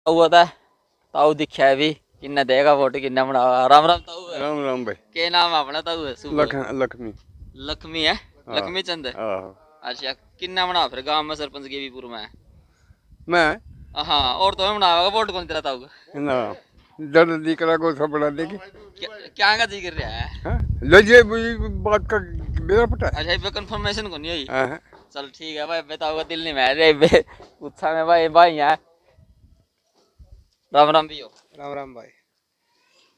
हुआ था ताऊ दिखा है भी किन्ना देगा वोट किन्ना बना। राम राम ताऊ है। राम राम भाई। के नाम है अपना ताऊ है सुबह लक्ष्मी। लक्ष्मी है। हाँ। लक्ष्मी चंद है। आहो। अच्छा किन्ना बना फिर गांव में सरपंच के बीपुर में। मैं हाँ और तो मैं बनाएगा वोट कौन तेरा ताऊ ना दर्द दिकरा को सब बना देगी। क्या का जी कर रहा है। हाँ? ले जे बात का मेरा पता है। अच्छा ये कंफर्मेशन को नहीं हुई। हाँ। चल ठीक है भाई बताओ दिल नहीं मैं रे पूछा मैं भाई यहाँ राम राम भी हो। राम राम भाई।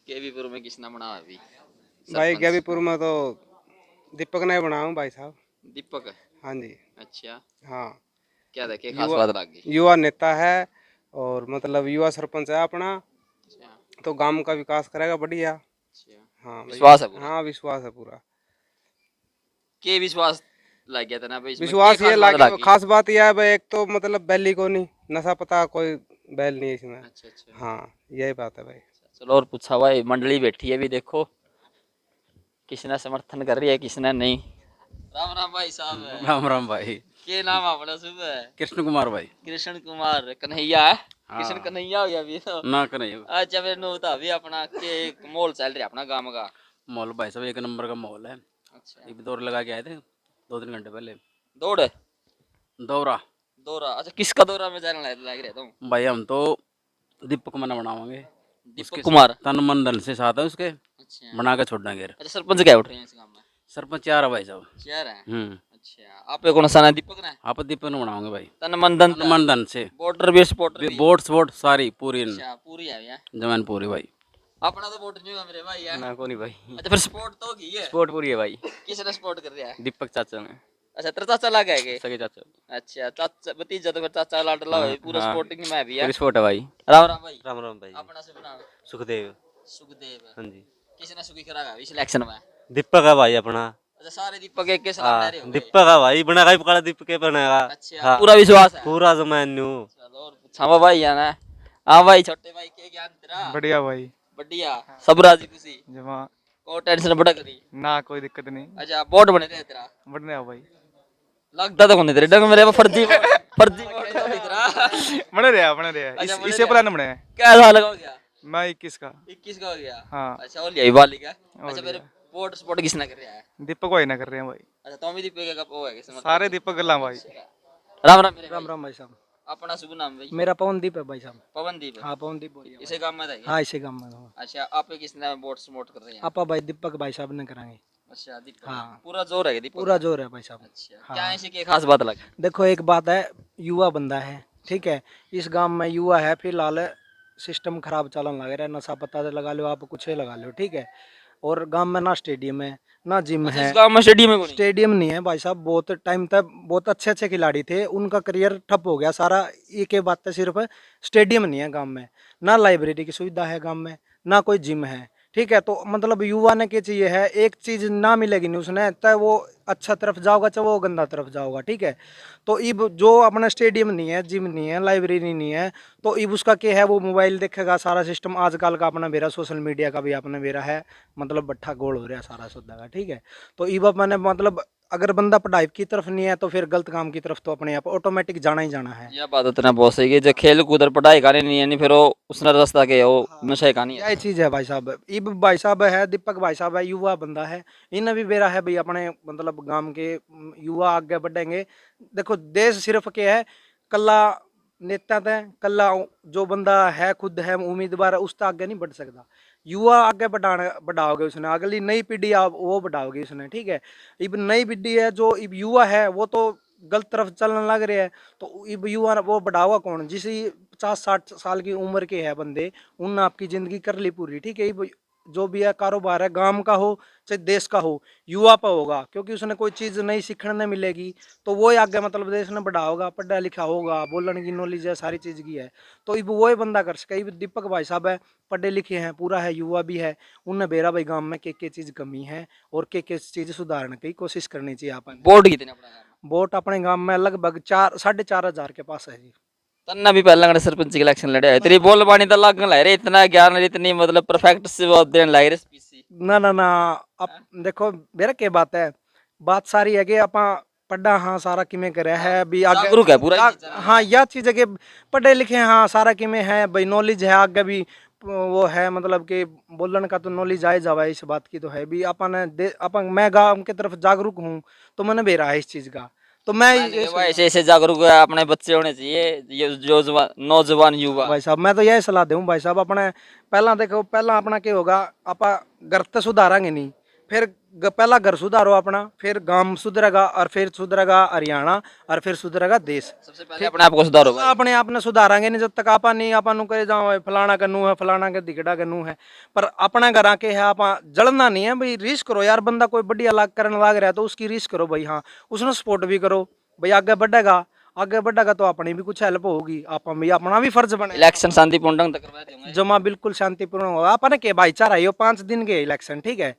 केवीपुर में किसने बना अभी भाई सरपंच? केवीपुर में तो दीपक ने बनाऊं भाई साहब। दीपक। हाँ जी। अच्छा हाँ। क्या देखे खास युवा बात लगी। युवा नेता है और मतलब युवा सरपंच है अपना, अच्छा, तो गांव का विकास करेगा बढ़िया। अच्छा। हाँ भाई। विश्वास है पूरा। हाँ विश्वास है पूरा। के विश्वास लग गया था ना भाई इसमें विश्वास के ये खास बात लागे, लगी। खास बात यह है भाई, एक तो मतलब बैली को नहीं नशा पता कोई बैल नहीं है इसमें। अच्छा अच्छा। हाँ यही बात है भाई। चलो और पूछा भाई मंडली बैठी है भी देखो किसने समर्थन कर रही है किसने नहीं। राम राम भाई साहब। राम राम भाई। के नाम अपना सुबह है। कृष्ण कुमार भाई। कृष्ण कुमार कन्हैया है। हाँ। कृष्ण कन्हैया हो गया अभी तो। ना करे अच्छा फिर नो था अभी अपना के मोल चल रहा है अपना गांव का। मॉल भाई साहब एक नंबर का मॉल है। अच्छा एक दौड़ लगा के आए थे 2-3 घंटे पहले। दौड़ दौरा दौरा। अच्छा किसका दौरा में जाने लग रहा हूँ। भाई हम तो दीपक मना बनावांगे। दीपक कुमार। तन मन धन से साथ है उसके अच्छा बना के छोड़ेंगे। अच्छा सरपंच क्या उठ रहे हैं इस गांव में। सरपंच यार है भाई साहब। चार है। हम्म। अच्छा आप कौन सा ना दीपक ना आप दीपक ने बनाओगे भाई तन मन धन तन मन धन से। वोटर भी सपोर्टर भी। वोट सारी पूरी अच्छा पूरी है भैया। जमीन पूरी भाई। अपना तो वोट नहीं होगा मेरे भाई है। ना को नहीं भाई। अच्छा फिर सपोर्ट तो होगी है। स्पोर्ट पूरी है भाई। किसने सपोर्ट कर रहा है। दीपक चाचा ने। अच्छा तेरा चाचा लगा है के? सगे चाचा। अच्छा चाचा भतीजा तो फिर चाचा लाडला है पूरा हाँ। सपोर्टिंग में भी है। पूरी स्पोर्ट है भाई। राम राम भाई। राम राम भाई। अपना शुभ नाम। सुखदेव। सुखदेव। हाँ जी। किसने सुखी करागा इस इलेक्शन में। दीपक है भाई अपना। अच्छा सारे दीपक एक के सलाम ले रहे हो। दीपक है भाई बनेगा ही पकड़ा दीपक के बनेगा। अच्छा पूरा विश्वास है। पूरा जमान्यू। चलो और पूछा भाई है ना। हाँ भाई छोटे भाई के ज्ञान तेरा। बढ़िया भाई। बढ़िया सब राजी खुशी। जमा को टेंशन बड़ा करी। ना कोई दिक्कत नहीं। अच्छा बोर्ड बने थे तेरा। बढ़ने आओ भाई। लगता तो नहीं तेरे डंग मेरे फर्जी फर्जी बोर्ड तो नहीं तेरा। बने रहा अच्छा, बने इससे रहा। प्लान बने। क्या साल का हो गया। मैं 21 का। 21 का हो गया। हाँ। अच्छा और लिया वाली का। और अच्छा फिर लिया। बोर्ड स्पोर्ट किसने कर रहा है। दीपक भाई ना कर रहे हैं भाई। अच्छा तुम भी दीपक का वो है किसने सारे दीपक गल्ला भाई। राम राम मेरे राम भाई। राम भाई साहब। अपना शुभ नाम भाई। मेरा पवनदीप है भाई साहब। पवनदीप। हाँ पवनदीप बोलिए। इसे काम में था क्या? हाँ इसी काम में हूँ। अच्छा आप किसने वोट सपोर्ट कर रहे हैं। आपा भाई दीपक भाई साहब ने कराएंगे। अच्छा दीपक। हाँ। पूरा जोर है दीपक। पूरा जोर है भाई साहब। अच्छा हाँ। क्या ऐसी की खास बात लगी। देखो एक बात है, युवा बंदा है ठीक है, इस गांव में युवा है, फिलहाल सिस्टम खराब चलन लग रहा है, नशा पत्ता लगा लो आप कुछ ही लगा लो ठीक है, और गांव में ना स्टेडियम है ना जिम अच्छा, है। इस गांव में स्टेडियम है कोई नहीं? स्टेडियम नहीं है भाई साहब, बहुत टाइम तक बहुत अच्छे अच्छे खिलाड़ी थे, उनका करियर ठप हो गया सारा। एक ही बात है, सिर्फ स्टेडियम नहीं है गांव में, ना लाइब्रेरी की सुविधा है गांव में, ना कोई जिम है ठीक है। तो मतलब युवा ने क्या चाहिए है, एक चीज ना मिलेगी नहीं उसने, चाहे वो अच्छा तरफ जाओगा चाहे वो गंदा तरफ जाओगा ठीक है। तो इब जो अपना स्टेडियम नहीं है, जिम नहीं है, लाइब्रेरी नहीं है, तो इब उसका क्या है, वो मोबाइल देखेगा, सारा सिस्टम आजकल का अपना मेरा सोशल मीडिया का भी अपना मेरा है, मतलब बट्ठा गोल हो रहा है सारा सुधा का ठीक है। तो इब मैंने मतलब अगर बंदा पढ़ाई की तरफ नहीं है तो फिर गलत काम की तरफ तो अपने आप ऑटोमेटिक जाना ही जाना है। यह बात इतना बहुत सही है जो खेल कूद और पढ़ाई का नहीं है नहीं फिर वो उसने रास्ता के वो नशे का नहीं है। यही चीज है भाई साहब। इब भाई साहब है, दीपक भाई साहब है, युवा बंदा है, इन्हें भी मेरा है भाई अपने मतलब गांव के युवा आगे बढ़ेंगे। देखो देश सिर्फ क्या है, कल्ला नेता थे, कल्ला जो बंदा है खुद है उम्मीदवार है उससे आगे नहीं बढ़ सकता। युवा आगे बढ़ाना बढ़ाओगे उसने, अगली नई पीढ़ी आप वो बढ़ाओगे उसने ठीक है। इब नई पीढ़ी है जो इब युवा है वो तो गलत तरफ चलने लग रहे हैं, तो इब युवा वो बढ़ावा कौन, जिस 50-60 साल की उम्र के है बंदे, उन आपकी जिंदगी कर ली पूरी ठीक है। इब जो भी है कारोबार है गांव का हो चाहे देश का हो, युवा पर होगा, क्योंकि उसने कोई चीज़ नई सीखने मिलेगी तो वो ही आगे मतलब देश ने बढ़ाओगा, पढ़ा लिखा होगा, बोलने की नॉलेज है, सारी चीज़ की है, तो इब वो ही बंदा कर सके। इब दीपक भाई साहब है, पढ़े लिखे हैं, पूरा है, युवा भी है, उनने बेरा भाई गांव में के चीज़ कमी है और के चीज़ सुधारने की कोशिश करनी चाहिए अपन। बोर्ड कितने अपना गाँव में? वोट अपने गांव में लगभग 4-4.5 हजार के पास है जी। तन्ना भी पहला गणे सरपंच की इलेक्शन लड़े है तेरी बोल बाणी तो लाग ला रे इतना ज्ञान इतनी मतलब परफेक्ट से वो देने लग रहे स्पीच। ना ना ना, अब देखो मेरा क्या बात है, बात सारी है कि आप पढ़ा हाँ सारा किमें करे है भी आगे जागरूक है पूरा इस चीज़ से। हाँ यह चीज़ है कि पढ़े लिखे हाँ सारा किमें है भाई नॉलेज है आगे भी वो है मतलब कि बोलने का तो नॉलेज आए जावा इस बात की तो है भी अपन मैं गाँव की तरफ जागरूक हूँ तो मैंने भी रहा है इस चीज़ का तो मैं ये भाई ऐसे ऐसे जागरूक अपने बच्चे होने चाहिए, ये जो नौजवान युवा। भाई साहब मैं तो यही सलाह दूँ भाई साहब अपने पहला देखो पहला अपना क्या होगा आप घर तो सुधारेंगे नहीं फिर पहला घर सुधारो अपना फिर गांव सुधरेगा और फिर सुधरेगा हरियाणा और फिर सुधरेगा देश सबसे पहले अपने आप को सुधारो भाई। अपने आप ने सुधारेंगे नहीं जब तक आप नहीं आप करे जाओ फलाना कनू है फलाना के दिगड़ा कनू है पर अपना घर आके है आप जलना नहीं है भाई रीस करो यार बंदा कोई बढ़िया लाग करने लाग रहा है तो उसकी रीस करो भाई हाँ उसने सपोर्ट भी करो भाई आगे बढ़ेगा तो अपनी भी कुछ हेल्प होगी आप भी अपना भी फर्ज बने इलेक्शन शांतिपूर्ण ढंग से करवाए देंगे। जमा बिल्कुल शांतिपूर्ण होगा अपने के भाईचारा ये 5 दिन के इलेक्शन ठीक है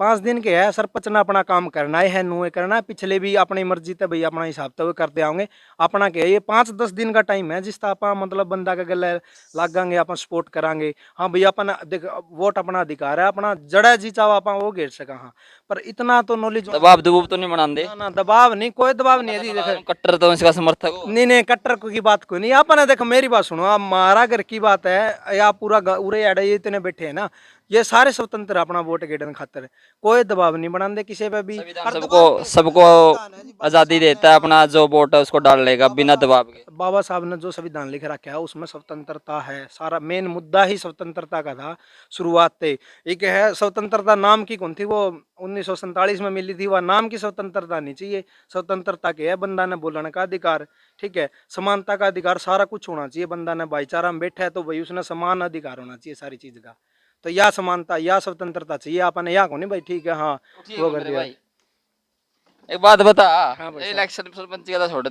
5 दिन के है सरपंच ने अपना काम करना है नुए करना है पिछले भी अपनी मर्जी ते भाई अपना हिसाब तो करते आओगे अपना के ये 5-10 दिन का टाइम है जिस तरह आप मतलब बंदा के गले लागेंगे अपन सपोर्ट करांगे हाँ भैया अपन देख वोट अपना अधिकार है अपना जड़ा जी चाहो अपन वो घेर सका हाँ पर इतना तो नॉलेज दबाव दबूब तो नहीं बनाते, ना दबाव नहीं कोई दबाव नहीं है जी देख कट्टर तो इसका समर्थक हो। नहीं कट्टर की बात कोई नहीं आपने देखो मेरी बात सुनो आप हमारा घर की बात है या पूरा उरे अड़े ये इतने बैठे हैं ना ये सारे स्वतंत्र अपना वोट गिरने खातर कोई दबाव नहीं बनाते किसी पे भी संविधान सबको आजादी देता है, अपना जो वोट है उसको डाल लेगा बिना दबाव के। बाबा साहब ने जो संविधान लिख रखा है उसमें स्वतंत्रता है सारा मेन मुद्दा ही स्वतंत्रता का था शुरुआत से एक है स्वतंत्रता नाम की कौन थी वो 1947 में मिली थी वह नाम की स्वतंत्रता नहीं चाहिए स्वतंत्रता के है बंदा ने बोलने का अधिकार ठीक है समानता का अधिकार सारा कुछ होना चाहिए बंदा ने भाईचारा में बैठा है तो भाई उसने समान अधिकार होना चाहिए सारी चीज का तो या समानता या स्वतंत्रता चाहिए आपने या को नहीं भाई ठीक है हाँ वो कर दिया एक बात बता, भाई इलेक्शन सरपंच का तो छोड़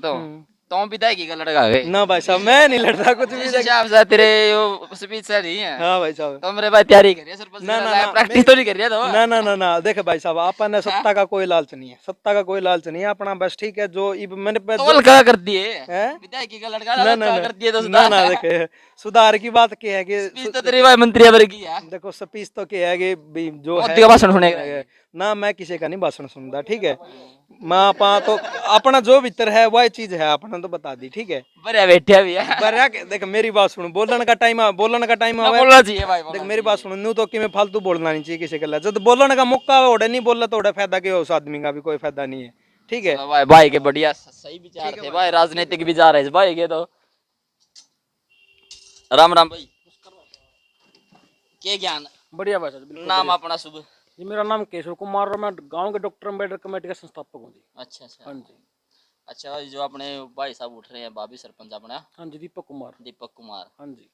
तो विधायकी का लड़का है ना भाई साहब मैं नहीं लड़ता कुछ भी इस हिसाब से तेरे वो स्पीच से नहीं है। हाँ भाई साहब तो मेरे भाई तैयारी करिए सरपंच ना, की, ना, ना, प्रैक्टिस तो नहीं कर रही है तो। ना देखे भाई साहब आपने सत्ता का कोई लालच नहीं है सत्ता का कोई लालच नहीं है अपना बस ठीक है जो मैंने तो क्या कर दिए हैं? विधायकी का लड़का ना क्या कर दिए तो ना देखे सुधार की बात क्या है कि स्पीच तो तेरी भाई मंत्री अबर की है। देखो स्पीच तो क्या है कि भी जो मोदी का भाषण सुनेगा ना मैं किसी का नहीं भाषण सुनता ठीक है मैं अपना तो अपना जो भीतर है वही चीज है अपना तो बता दी ठीक है बढ़िया बैठे भी है। पर देख मेरी बात सुनो बोलने का टाइम बोलना चाहिए भाई देख मेरी बात सुनो नू तो कि मैं फालतू बोलना नहीं चाहिए किसी के लिए जब बोलने का मौका ओढ़े नहीं बोला तो ओढ़े फायदा क्या उस आदमी का भी कोई फायदा नहीं है ठीक है भाई भाई के बढ़िया सही विचार थे भाई, राजनीतिक विचार है इस भाई के तो। राम राम भाई, के ज्ञान बढ़िया भाई साहब बिल्कुल नाम बढ़िया। अपना शुभ। जी मेरा नाम केशव कुमार और मैं गांव के डॉक्टर अम्बेडकर कमेटी का संस्थापक हूँ जी। अच्छा अच्छा हाँ जी अच्छा, जो अपने भाई साहब उठ रहे हैं भाभी सरपंच अपना हाँ जी दीपक कुमार। दीपक कुमार, हाँ जी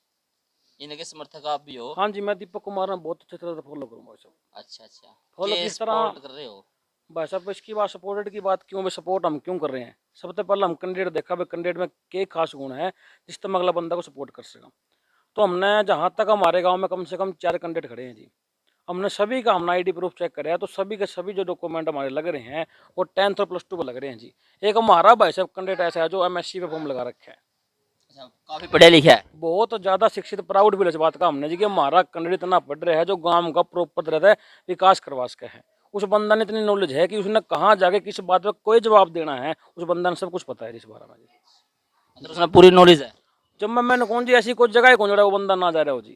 इनके समर्थक आप भी हो। हाँ जी मैं दीपक कुमार में बहुत अच्छे तरह से फॉलो करूँ भाई साहब। अच्छा अच्छा, फॉलो के किस तरह सपोर्ट कर रहे हो? भाई साहब इसकी बात सपोर्टेड की बात क्यों भाई सपोर्ट हम क्यों कर रहे हैं सबसे पहले हम कैंडिडेट देखा भाई कैंडिडेट में क्या खास गुण है जिससे हम अगला बंदा को सपोर्ट कर सका। तो हमने जहाँ तक हमारे गाँव में कम से कम 4 कैंडिडेट खड़े हैं जी। हमने सभी का हमने ID प्रूफ चेक कराया तो सभी के सभी जो डॉक्यूमेंट हमारे लग रहे हैं वो 10th और +2 पर लग रहे हैं जी। एक हमारा भाई साहब कैंडिडेट ऐसा है जो MSc पे फॉर्म लगा रखा है, अच्छा, काफी पढ़े लिखे है। बहुत ज़्यादा शिक्षित, प्राउड भी इस बात का हमने जी कि हमारा कैंडिडेट इतना पढ़ रहा है जो गांव का प्रॉपर तरह से विकास करवा सके है। उस बंदा ने इतनी नॉलेज है कि उसने कहाँ जाके किस बात पे कोई जवाब देना है उस बंदा ने सब कुछ पता है इस बारे में जी। मतलब उसमें पूरी नॉलेज है। जब मैंने कौन जी ऐसी कोई जगह कौन जड़ा वो बंदा ना जा रहा हो जी।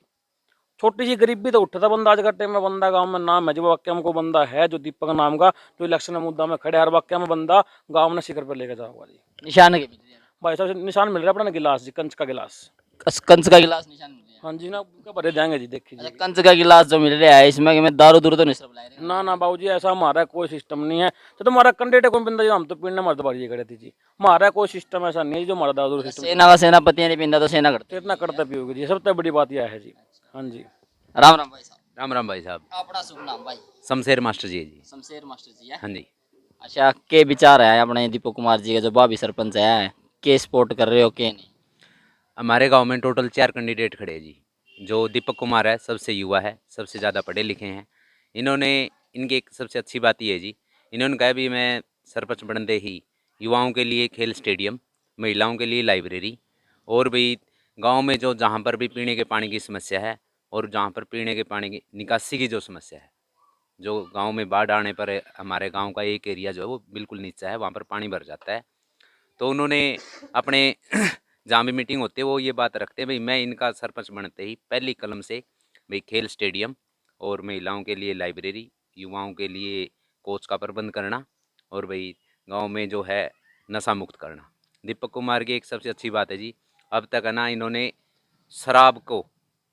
छोटी सी गरीबी तो उठता बंदा आज का टाइम में बंदा गांव में नाम है जो वाक्य में को बंदा है जो दीपक नाम का जो इलेक्शन में मुद्दा में खड़े हर वाक्य में बंदा गांव ने शिखर पर लेकर जाओगा जी। निशान के भाई साहब निशान मिल रहा है अपना गिलास जी, कंच का गिलास। कंच का गिलास निशान मिल रहा है। हाँ जी ना उनका भरे जाएंगे जी देख अच्छा, लीजिए। कंच का गिलास जो मिल रहा है इसमें कि मैं दारू दूर तो नहीं सब ला रहे। ना बाबूजी ऐसा हमारा कोई सिस्टम नहीं है। तो तुम्हारा कैंडिडेट कोई बंदा जो हम तो पीने मर्द बारी खड़े थी जी। हमारा कोई सिस्टम ऐसा नहीं है जो हमारा दारू सिस्टम सेना का सेनापति नहीं पींदा तो सेना करते। इतना करते पियोगे जी। सबसे बड़ी बात यह है जी। हाँ जी राम राम भाई साहब। राम राम भाई साहब। अपना शुभ नाम भाई? शमशेर मास्टर जी है जी। शमशेर मास्टर जी है। हाँ जी। अच्छा, के विचार है अपने दीपक कुमार जी के जो भाभी सरपंच है, के सपोर्ट कर रहे हो के नहीं? हमारे गांव में टोटल 4 कैंडिडेट खड़े हैं जी। जो दीपक कुमार है सबसे युवा है, सबसे ज़्यादा पढ़े लिखे हैं। इनकी एक सबसे अच्छी बात ये है जी, इन्होंने कहा भी मैं सरपंच बनते ही युवाओं के लिए खेल स्टेडियम, महिलाओं के लिए लाइब्रेरी और भी गांव में जो जहां पर भी पीने के पानी की समस्या है और जहां पर पीने के पानी की निकासी की जो समस्या है जो गांव में बाढ़ आने पर हमारे गांव का एक एरिया जो है वो बिल्कुल नीचा है, वहाँ पर पानी भर जाता है। तो उन्होंने अपने जहाँ भी मीटिंग होती है वो ये बात रखते हैं भाई मैं इनका सरपंच बनते ही पहली कलम से भाई खेल स्टेडियम और महिलाओं के लिए लाइब्रेरी, युवाओं के लिए कोच का प्रबंध करना और भाई गांव में जो है नशा मुक्त करना। दीपक कुमार की एक सबसे अच्छी बात है जी, अब तक है ना इन्होंने शराब को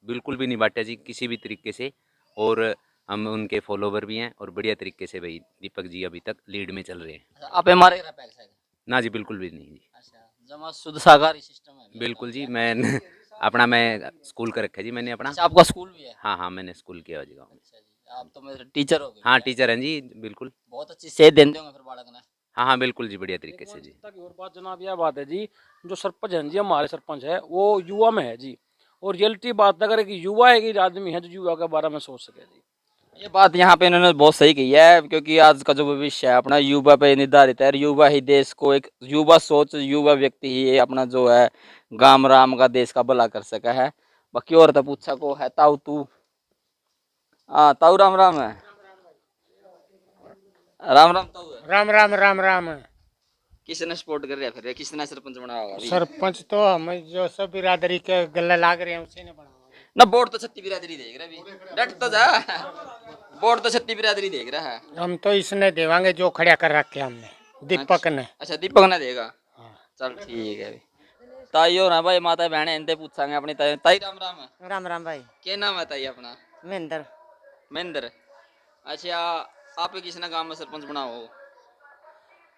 बिल्कुल भी नहीं बांटा जी किसी भी तरीके से, और हम उनके फॉलोवर भी हैं और बढ़िया तरीके से भाई दीपक जी अभी तक लीड में चल रहे हैं। आप हमारे घर पैक साइड ना जी बिल्कुल भी नहीं जी, अच्छा जमा शुद्ध शाकाहारी सिस्टम है बिल्कुल जी। मैं अपना मैं स्कूल कर रखा है जी मैंने अपना। अच्छा आपका स्कूल भी है हाँ हाँ मैंने स्कूल किया जी गाँव में। अच्छा जी आप तो मेरे टीचर हो गए हाँ टीचर हैं जी बिल्कुल। बहुत अच्छी सेध देते होंगे फिर बालक ने हाँ हाँ बिल्कुल जी बढ़िया तरीके से जी। की और बात जनाब यह बात है जी, जो सरपंच है जी हमारे सरपंच है वो युवा में है जी, और रियलिटी बात अगर एक युवा है कि आदमी है जो युवा के बारे में सोच सके जी। ये बात यहाँ पे इन्होंने बहुत सही कही है, क्योंकि आज का जो भविष्य है अपना युवा पे निर्धारित है और युवा ही देश को एक युवा सोच युवा व्यक्ति ही अपना जो है गाम राम का देश का भला कर सका है। बाकी और तो पूछा को है ताऊ तू हाँ ताऊ राम राम है राम राम ताऊ है राम राम राम राम। किसने सपोर्ट कर रहा है फिर किसने सरपंच बना होगा अभी? सरपंच तो हम जो सब बिरादरी के गले लाग रहे हैं उसी ने बनावा। ना बोर्ड तो छत्ती बिरादरी देख रहा है अभी डट तो जा बोर्ड तो छत्ती बिरादरी देख रहा है। हम तो इसने देवांगे जो खड़ा कर रखे हमने दीपक ने। अच्छा दीपक ने देगा चल ठीक है ताई हो ना भाई माता बहन इनते पूछांगे अपनी ताई ताई राम राम है राम राम भाई। क्या नाम है ताई अपना? महेंद्र। महेंद्र। अच्छा आप किसने गांव में सरपंच बनाओ?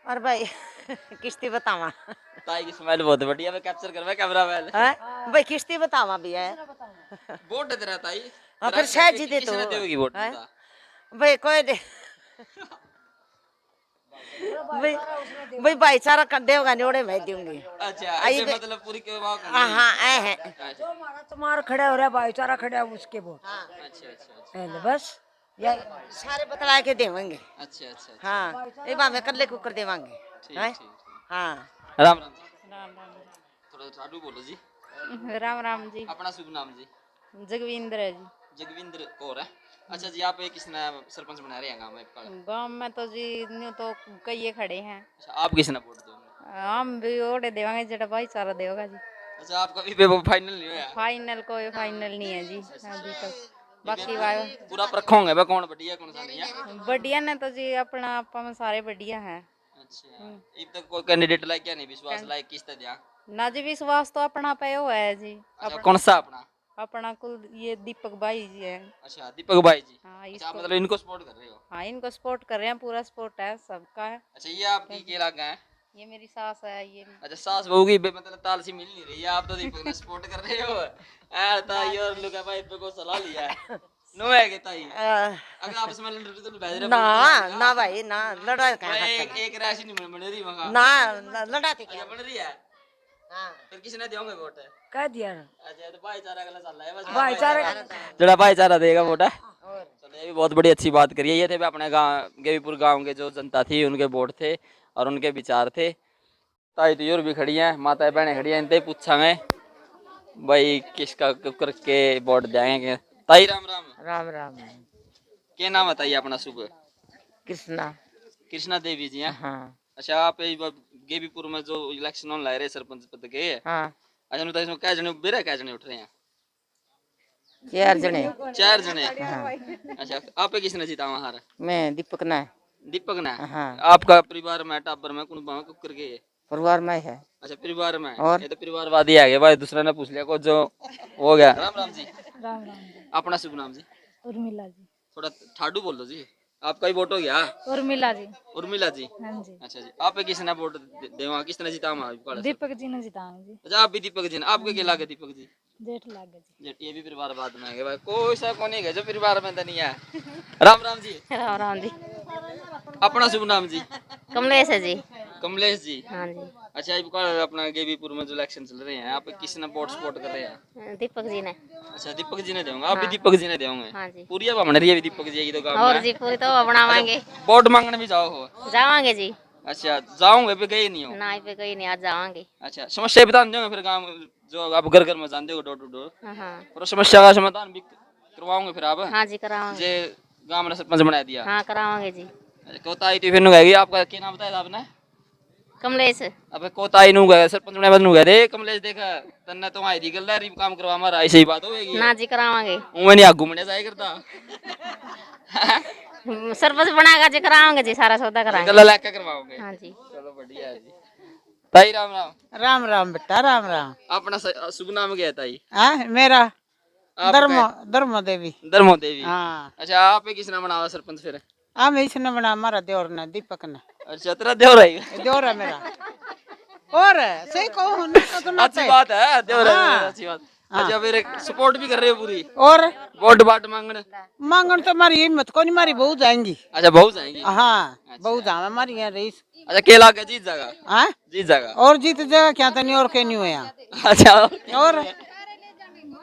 और भाई किश्ती बतावा ताई की स्माइल बहुत बढ़िया मैं कैप्चर करवा कैमरा मैन है भाई किश्ती बतावा भी है वोट दे रहा ताई हाँ फिर शायद जी दे तो किसने देगी वोट हैं? बता? भाई कोई दे भाई भाई भाईचारा कर देगा निोड़े मैं दूंगी। अच्छा आई ऐसे दे- मतलब पूरी के वाव हाँ हाँ ऐ है तुम्हारा खड़ा हो रहा है भाईचारा खड़ा है उसके वोट अच्छा अच्छा है बस या सारे बतला के देवांगे। अच्छा अच्छा हाँ ये बात में कल्ले कुकर देवांगे ठीक हैं? ठीक हाँ राम राम राम राम थोड़ा साडू बोलो जी राम राम जी। अपना शुभ नाम जी? जगविंदर है जी। जगविंद्र कौर है। अच्छा जी आप किसने सरपंच बना रहे हैं गांव में? गांव में तो जी न्यू तो कई खड़े हैं। अच्छा आप किसने वोट दोगे? हम भी ओडे देवांगे जेड़ा भाईचारा देगा जी। अच्छा आपका भी पेपर फाइनल नहीं हुआ? फाइनल कोई फाइनल नहीं है जी अभी तक। बाकी वायो पूरा परखोंगे बा कौन बढ़िया कौन सा नहीं है? बढ़िया ने तो जी अपना आपा में सारे बढ़िया हैं। अच्छा अब तक कोई कैंडिडेट लाइक क्या नहीं विश्वास लाइक किस तरह दिया? ना जी विश्वास तो अपना पे हुआ है जी। अच्छा कौन सा अपना? अपना कुल ये दीपक भाई जी है। अच्छा दीपक भाई जी। हाँ अच्छा इसको मतलब इनको सपोर्ट कर रहे हो? हाँ इनको सपोर्ट कर रहे हैं पूरा सपोर्ट है सबका है। अच्छा ये आपकी क्या लगा है? ये मेरी सास है ये। अच्छा सास बहू की मतलब ताल सी मिल नहीं रही है आप तो दीपक ने सपोर्ट कर रहे हो। ताई और लुका भाई पे को सलाह लिया है नो है के ताई अगर आप इसमें लड़ तो भेज रहे ना ना भाई ना लड़ा एक राशि नहीं बन रही वहां ना लड़ा थे क्या बन रही है? हाँ फिर किसने देंगे वोट? कह दिया अच्छा तो भाईचारा का चल रहा है बस भाईचारा जरा भाईचारा देगा वोट है। चलो ये भी बहुत बड़ी अच्छी बात करी है। ये थे अपने गाँव गेवीपुर गांव के जो जनता थी उनके वोट थे और उनके विचार थे। ताई तो और भी खड़ी हैं माता बहनें खड़ी हैं इनसे पूछांगे भाई किसका करके वोट देंगे। ताई राम राम राम राम। क्या नाम है ताई अपना? शुभ कृष्णा। कृष्णा देवी जी हैं। हाँ अच्छा आप गेवीपुर में जो इलेक्शन ऑन ला रहे सरपंच पद के हाँ अच्छा तो इसमें क्या जने बेरा क्या जने उठ रहे हैं? 4 जने। 4 जने। हाँ अच्छा आप किसने जीता वहां? मैं दीपक ना। दीपक ने। हाँ आपका परिवार में टाबर में कौन बाव कुकर के? परिवार में है। अच्छा परिवार में और? ये तो परिवारवादी आ गए भाई दूसरा ने पूछ लिया को जो हो गया। राम राम जी। राम राम जी। अपना शुभ नाम जी? उर्मिला जी। थोड़ा ठाडू बोल दो जी। आपका ही वोट हो गया? उर्मिला जी। उर्मिला जी। हाँ जी। अच्छा जी आप किसने वोट देवा किसने जीता हमारा? दीपक जी ने जिताया जी। अच्छा आप भी दीपक जी ने आपके क्या लगे दीपक जी? जेठ लागे जी। जेठ ये भी परिवारवाद में है भाई कोई सा कौन है जो परिवार में तो नहीं है। राम राम जी। राम राम जी। अपना शुभ नाम जी? कमलेश है जी। कमलेश जी। हाँ जी। अच्छा अपना गेवीपुर में जो इलेक्शन चल रहे हैं आप किसने वोट सपोर्ट कर रहे हैं? दीपक जी ने। अच्छा दीपक जी ने देंगे आप भी दीपक जी ने देंगे? हाँ जी। पूरी अब रही है भी दीपक जी की तो काम और में जी पूरी तो बनावांगे। वोट मांगने भी जाओ हो? जावांगे जी। अच्छा जाओगे पे गए नहीं हो? ना पे कोई नहीं आज जावांगे। अच्छा समस्या बता दोगे फिर गाँव जो आप घर घर में जानते हो डोर टू डोर हाँ और समस्या का समाधान भी करवाओगे फिर आप? हाँ जी करावांगे। जे गांव में सरपंच बना दिया। हाँ करावांगे जी। अच्छा, कोताई तो फिर नु गई आपका क्या नाम बताया था आपने? कमलेश। अबे कोताई नु गए सरपंच बने बदनू गए रे कमलेश देख तन्ने तो आई दी गल री काम करवा हमारा ऐसी बात होएगी ना जी करावांगे। उमे नहीं आगू मने जाए करता सरपंच बनाएगा जी करावांगे जी सारा सौदा कराएंगे। गल्ला लेके करवाओगे? हाँ जी। चलो बढ़िया है जी। ताई राम राम। राम राम बेटा राम राम। अपना शुभ नाम क्या है ताई? हाँ मेरा आपका? धर्म देवी। धर्मो देवी। हाँ अच्छा आप किस नाम बनावा सरपंच फिर? हम इसने बना हमारा देवर ने दीपक ने। अच्छा तेरा देवर है? देवर है मेरा। और सही कहूँ तो अच्छी बात है देवर है हाँ। अच्छी बात। अच्छा फिर सपोर्ट भी कर रहे हो पूरी? और वोट बाट मांगने? मांगन तो हमारी हिम्मत को नहीं, हमारी बहू जाएंगी। अच्छा बहू जाएंगी? हाँ बहू जाए हमारी यहाँ रईस। अच्छा केला के जीत जाएगा? हाँ जीत जाएगा। और जीत जाएगा क्या तो नहीं और के नहीं हुए यहाँ। अच्छा और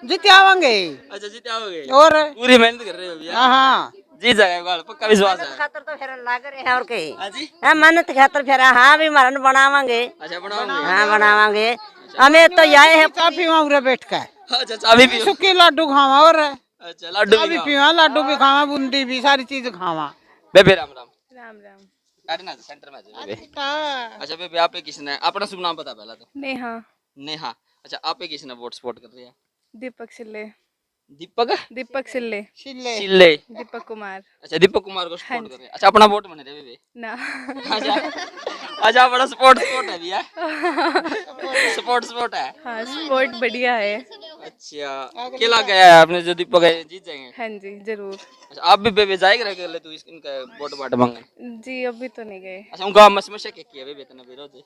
जीते आवांगे। अच्छा जीते आओगे? और पूरी मेहनत कर रहे हो भैया? हाँ जीत जाएगा पक्का विश्वास है? खातर तो फिर लाग रहे हैं और के हाँ जी? हाँ मेहनत खातर फिर हाँ भी मरण बनावांगे। अच्छा बनाओगे? हाँ बनावांगे। हमें तो यही है चाय पीवा उरे बैठ के। अच्छा चाबी पियो? सुखी लड्डू खावा और अच्छा लड्डू चाय भी भी खाओ? पीवा लड्डू भी खावा बूंदी भी सारी चीज खावा। बेबे राम राम। राम राम। अरे ना सेंटर में आ जाओ बेबे। अच्छा बेबे आप किसने अपना शुभ नाम बता पहला तो? नेहा। नेहा। अच्छा आप किसने वोट सपोर्ट कर रही है? दीपक सिल्ले। दीपक? दीपक सिल्ले। सिल्ले। दीपक कुमार। अच्छा दीपक कुमार को सपोर्ट कर रहे हैं। अच्छा अपना वोट बने रहे बेबे? ना। अच्छा अच्छा बड़ा सपोर्ट है भैया। सपोर्ट है। हाँ स्पोर्ट बढ़िया है। अच्छा केला गया है आपने जो दीपक है जीत जाएंगे? हाँ जी जरूर। अच्छा आप भी बेबे जाएगा रह तू इनका वोट बाट मांगने? जी अभी तो नहीं गए। अच्छा उनका समस्या क्या किया बेबे तने विरोध?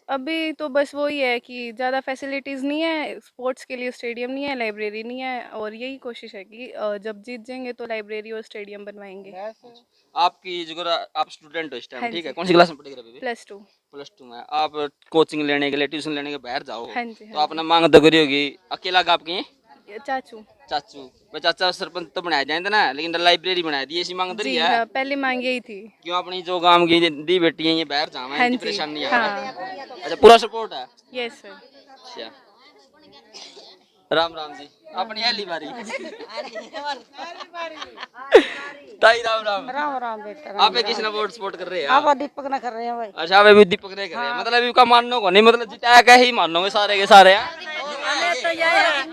अभी तो बस वही है कि ज़्यादा फैसिलिटीज़ नहीं है, स्पोर्ट्स के लिए स्टेडियम नहीं है, लाइब्रेरी नहीं है, और यही कोशिश है कि जब जीत जाएंगे तो लाइब्रेरी और स्टेडियम बनवाएंगे। आपकी जो आप स्टूडेंट हो इस टाइम हाँ ठीक है जी। कौन सी क्लास में पढ़ रहे बेबी? +2। +2 में आप कोचिंग लेने के लिए ट्यूशन लेने के बाहर जाओ हाँ जी, तो हाँ आपने मांग तो करी होगी अकेला का आपकी चाचू। चाचू भाई चाचा सरपंच तो बनाया जाए ना लेकिन लाइब्रेरी बना दी ऐसी मांग जी है? हाँ पहले मांग यही थी। क्यों अपनी जो गांव की दी बेटी है ये बाहर जावा हाँ इनकी जी, परेशानी है? हाँ। अच्छा पूरा सपोर्ट है? Yes sir. अच्छा राम राम जी अपनी है बारी ताई राम राम। राम राम बेटा। आप किसने वोट सपोर्ट कर रहे हैं? आप दीपक ना कर रहे हैं भाई। अच्छा वे भी दीपक ने कर रहे हैं मतलब इसका माननो को नहीं मतलब जिताया क्या ही मानोगे सारे के सारे हैं? हमें तो यही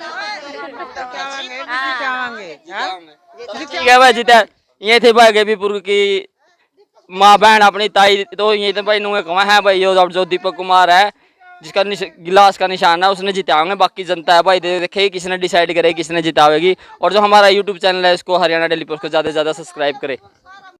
ठीक है भाई जिता ये थे भाई गेबीपुर की माँ बहन अपनी ताई तो ये थे भाई नुए कमा है भाई जो दीपक कुमार है जिसका गिलास का निशान है उसने जिताएंगे बाकी जनता है भाई देखे किसने डिसाइड करे किसने जितावेगी और जो हमारा यूट्यूब चैनल है इसको हरियाणा डेली पोस्ट को ज़्यादा से ज़्यादा सब्सक्राइब करे।